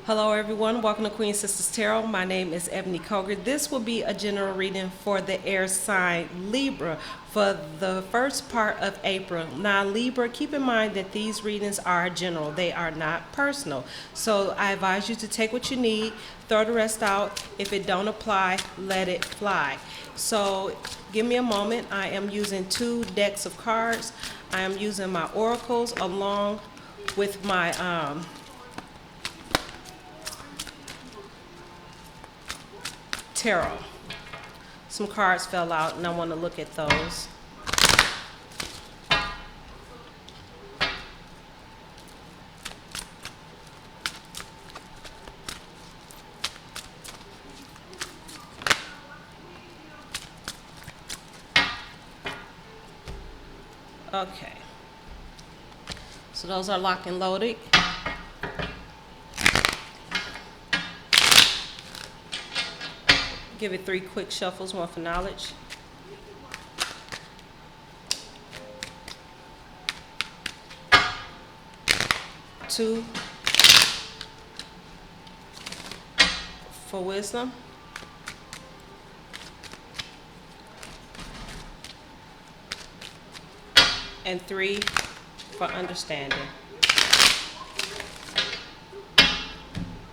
Hello everyone, welcome to Queen Sisters Tarot. My name is Ebony Koger. This will be a general reading for the air sign Libra for the first part of April. Now Libra, keep in mind that these readings are general. They are not personal. So I advise you to take what you need, throw the rest out. If it don't apply, let it fly. So give me a moment. I am using 2 decks of cards. I am using my oracles along with my tarot. Some cards fell out and I want to look at those. Okay. So those are locked and loaded. Give it 3 quick shuffles, 1 for knowledge. Two for wisdom. And 3 for understanding.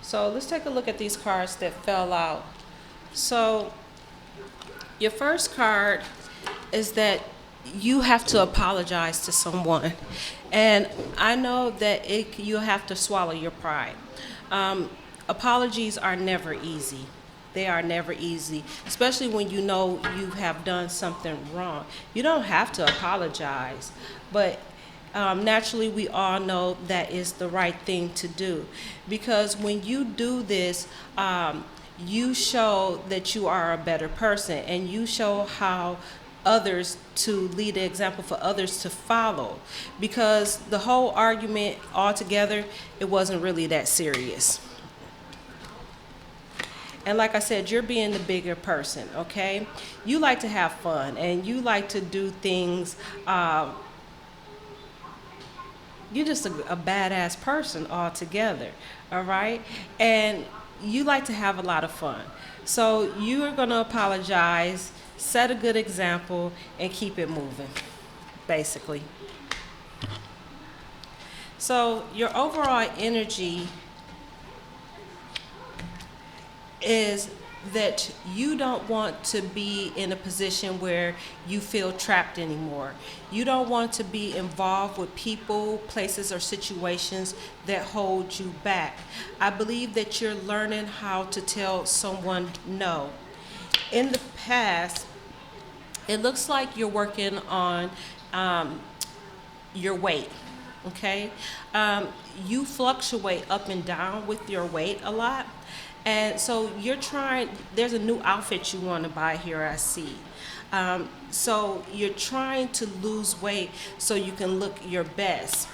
So let's take a look at these cards that fell out. So your first card is that you have to apologize to someone. And I know that you'll have to swallow your pride. Apologies are never easy. They are never easy, especially when you know you have done something wrong. You don't have to apologize, but naturally we all know that is the right thing to do. Because when you do this, you show that you are a better person, and you show how others to lead an example for others to follow, because the whole argument altogether, it wasn't really that serious. And like I said, you're being the bigger person, okay? You like to have fun and you like to do things. You're just a badass person altogether, all right? And you like to have a lot of fun. So you are going to apologize, set a good example, and keep it moving, basically. So your overall energy is that you don't want to be in a position where you feel trapped anymore. You don't want to be involved with people, places, or situations that hold you back. I believe that you're learning how to tell someone no. In the past, it looks like you're working on your weight, okay? You fluctuate up and down with your weight a lot. And so you're trying, there's a new outfit you want to buy here, I see. So you're trying to lose weight so you can look your best.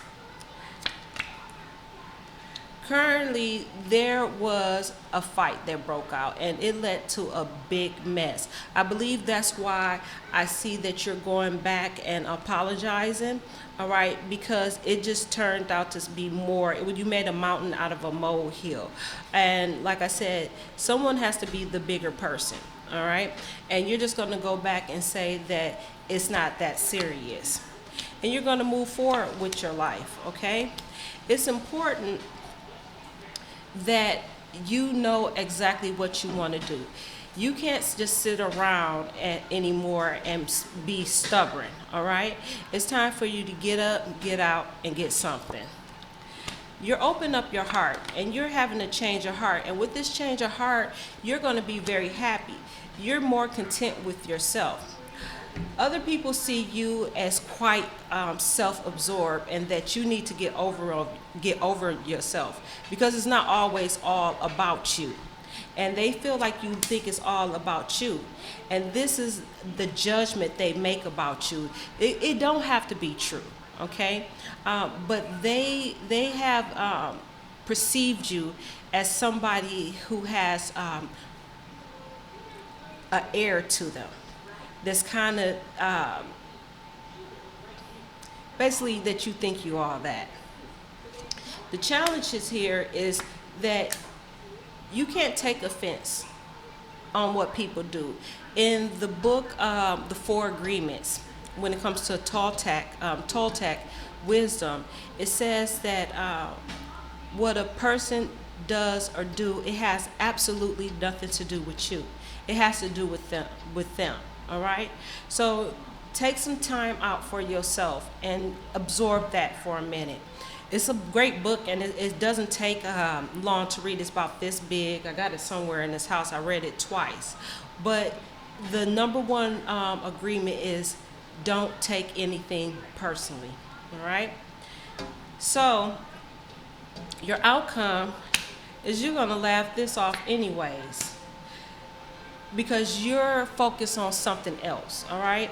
Currently, there was a fight that broke out and it led to a big mess. I believe that's why I see that you're going back and apologizing, all right, because it just turned out to be more, you made a mountain out of a molehill. And like I said, someone has to be the bigger person, all right? And you're just going to go back and say that it's not that serious. And you're going to move forward with your life, okay? It's important that you know exactly what you want to do. You can't just sit around anymore and be stubborn, all right? It's time for you to get up, get out, and get something. You're opening up your heart, and you're having a change of heart. And with this change of heart, you're going to be very happy. You're more content with yourself. Other people see you as quite self-absorbed, and that you need to get over yourself, because it's not always all about you. And they feel like you think it's all about you. And this is the judgment they make about you. It don't have to be true, okay? But they have perceived you as somebody who has an air to them. That's kind of basically that you think you are that. The challenge is here is that you can't take offense on what people do. In the book, The Four Agreements, when it comes to Toltec wisdom, it says that what a person does or do, it has absolutely nothing to do with you. It has to do with them. All right. So take some time out for yourself and absorb that for a minute. It's a great book, and it doesn't take long to read. It's about this big. I got it somewhere in this house. I read it twice. But the number one agreement is don't take anything personally. All right? So your outcome is you're going to laugh this off anyways, because you're focused on something else. All right?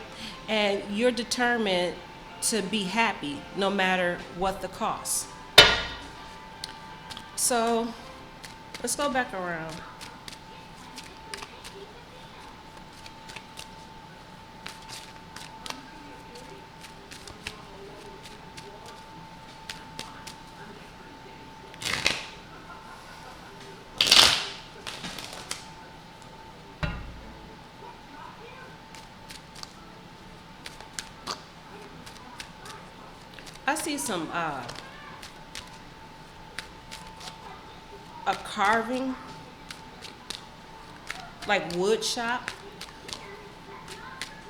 And you're determined to be happy no matter what the cost. So let's go back around. I see some a carving, like wood shop.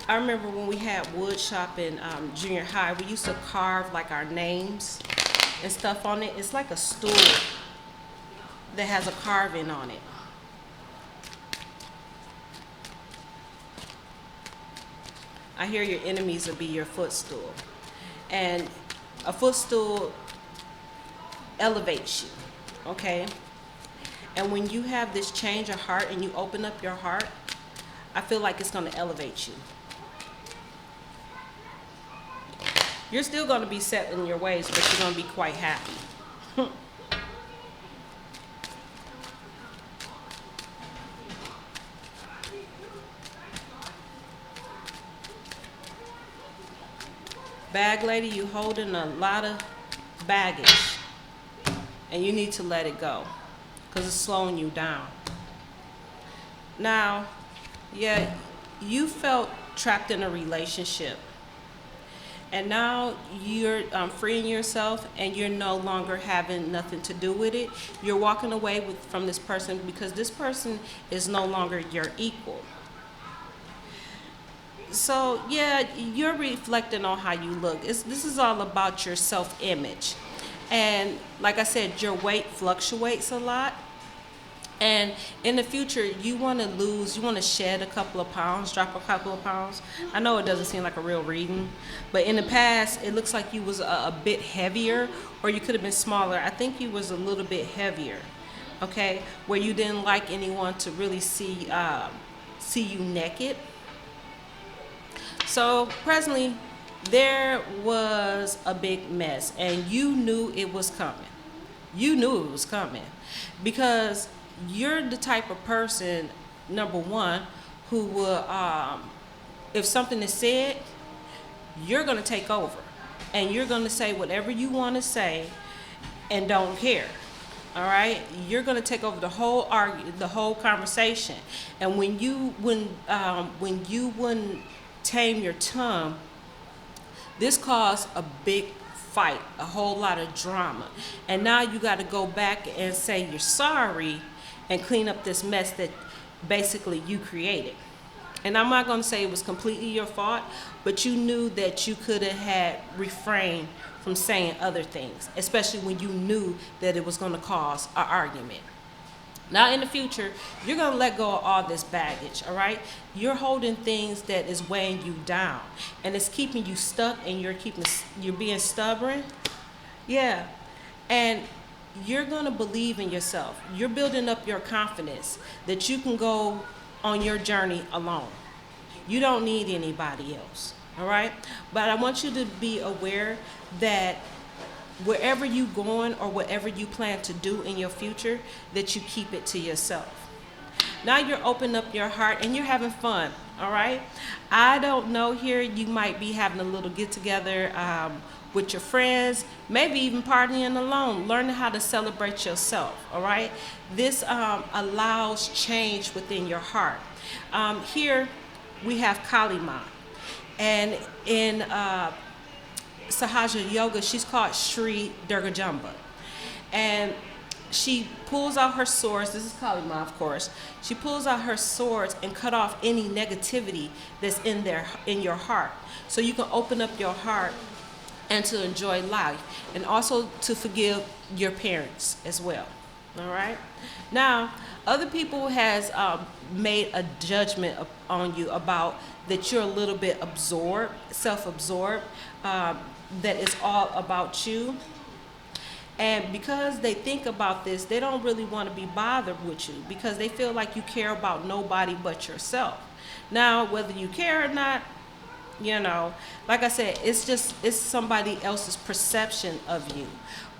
I remember when we had wood shop in junior high, we used to carve like our names and stuff on it. It's like a stool that has a carving on it. I hear your enemies will be your footstool. And a footstool elevates you, okay? And when you have this change of heart and you open up your heart, I feel like it's going to elevate you. You're still going to be set in your ways, but you're going to be quite happy. Bag lady, you holding a lot of baggage, and you need to let it go because it's slowing you down. Now, yeah, you felt trapped in a relationship, and now you're freeing yourself, and you're no longer having nothing to do with it. You're walking away from this person because this person is no longer your equal. So yeah, you're reflecting on how you look. This is all about your self-image. And like I said, your weight fluctuates a lot. And in the future, you want to shed a couple of pounds, drop a couple of pounds. I know it doesn't seem like a real reading, but in the past, it looks like you was a bit heavier, or you could have been smaller. I think you was a little bit heavier, okay? Where you didn't like anyone to really see you naked. So presently, there was a big mess, and you knew it was coming. You knew it was coming because you're the type of person, number one, who will, if something is said, you're going to take over, and you're going to say whatever you want to say and don't care. All right, you're going to take over the whole conversation, and when you wouldn't tame your tongue, this caused a big fight, a whole lot of drama, and now you got to go back and say you're sorry and clean up this mess that basically you created. And I'm not going to say it was completely your fault, but you knew that you could have had refrained from saying other things, especially when you knew that it was going to cause an argument. Now in the future, you're going to let go of all this baggage, all right? You're holding things that is weighing you down, and it's keeping you stuck, and you're being stubborn. Yeah. And you're going to believe in yourself. You're building up your confidence that you can go on your journey alone. You don't need anybody else, all right? But I want you to be aware that wherever you're going or whatever you plan to do in your future, that you keep it to yourself. Now you're opening up your heart and you're having fun, all right? I don't know here, you might be having a little get together with your friends, maybe even partying alone, learning how to celebrate yourself, all right? This allows change within your heart. Here we have Kali Ma, and in Sahaja Yoga, she's called Sri Durga Jamba. And she pulls out her swords. This is Kali Ma, of course. She pulls out her swords and cut off any negativity that's in your heart. So you can open up your heart and to enjoy life, and also to forgive your parents as well. All right. Now, other people has made a judgment on you about that you're a little bit absorbed, self-absorbed, that it's all about you. And because they think about this, they don't really want to be bothered with you because they feel like you care about nobody but yourself. Now, whether you care or not, like I said, it's somebody else's perception of you.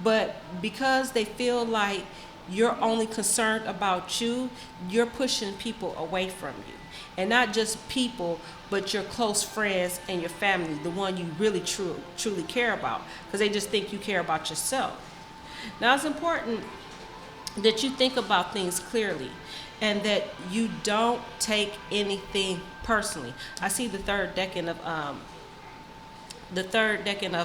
But because they feel like you're only concerned about you, you're pushing people away from you. And not just people, but your close friends and your family, the one you really truly care about, because they just think you care about yourself. Now, it's important that you think about things clearly and that you don't take anything personally. I see the third decan of the third decan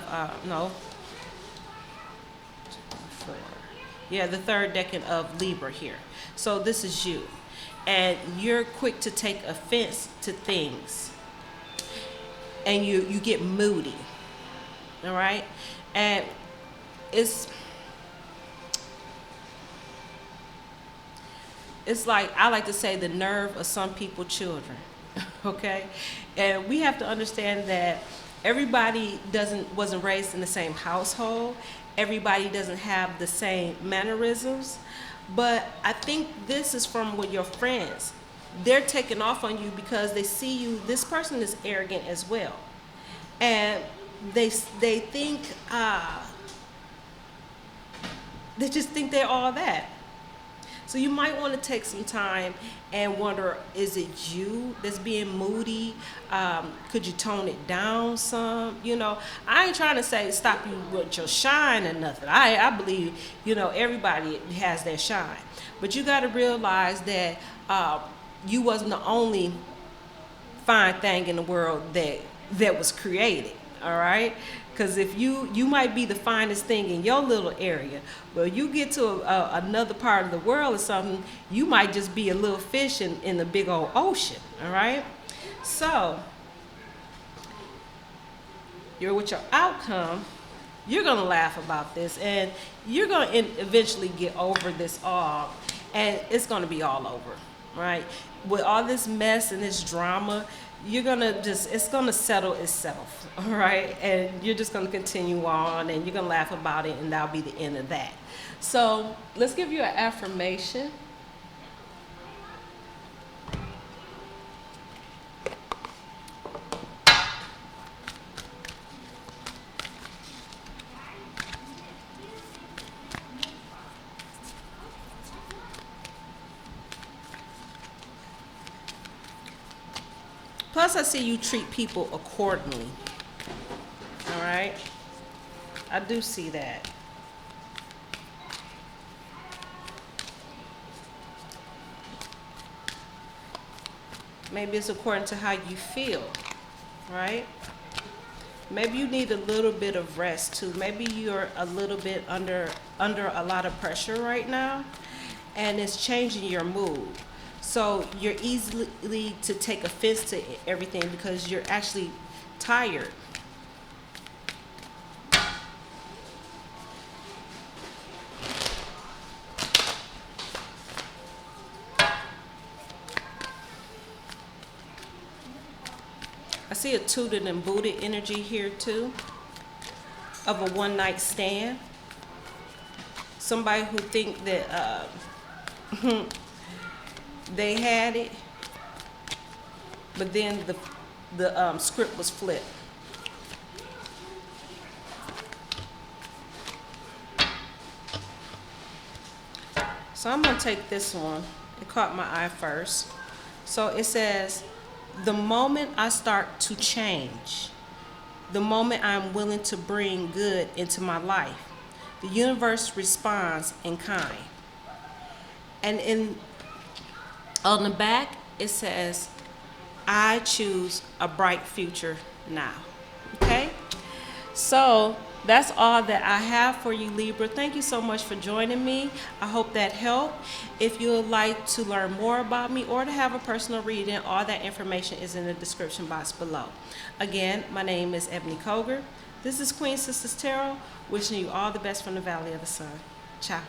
of Libra here. So this is you. And you're quick to take offense to things. And you get moody. All right? And it's like, I like to say, the nerve of some people's children. Okay? And we have to understand that everybody wasn't raised in the same household. Everybody doesn't have the same mannerisms. But I think this is from with your friends. They're taking off on you because they see you, this person is arrogant as well. And they think, they just think they're all that. So you might want to take some time and wonder, is it you that's being moody? Could you tone it down some? I ain't trying to say stop you with your shine or nothing. I believe, everybody has their shine. But you got to realize that you wasn't the only fine thing in the world that was created, all right? Because if you might be the finest thing in your little area, but you get to another part of the world or something, you might just be a little fish in the big old ocean, all right? So, with your outcome, you're going to laugh about this, and you're going to eventually get over this all, and it's going to be all over, right? With all this mess and this drama, it's gonna settle itself, all right? And you're just gonna continue on, and you're gonna laugh about it, and that'll be the end of that. So let's give you an affirmation. Plus, I see you treat people accordingly. All right? I do see that. Maybe it's according to how you feel, right? Maybe you need a little bit of rest too. Maybe you're a little bit under a lot of pressure right now, and it's changing your mood. So you're easily to take offense to everything because you're actually tired. I see a tooted and booted energy here too, of a one-night stand. Somebody who think that they had it, but then the script was flipped. So I'm gonna take this one. It caught my eye first. So it says, the moment I start to change, the moment I'm willing to bring good into my life. The universe responds in kind. And on the back, it says, I choose a bright future now. Okay? So that's all that I have for you, Libra. Thank you so much for joining me. I hope that helped. If you would like to learn more about me or to have a personal reading, all that information is in the description box below. Again, my name is Ebony Koger. This is Queen Sisters Tarot, wishing you all the best from the Valley of the Sun. Ciao.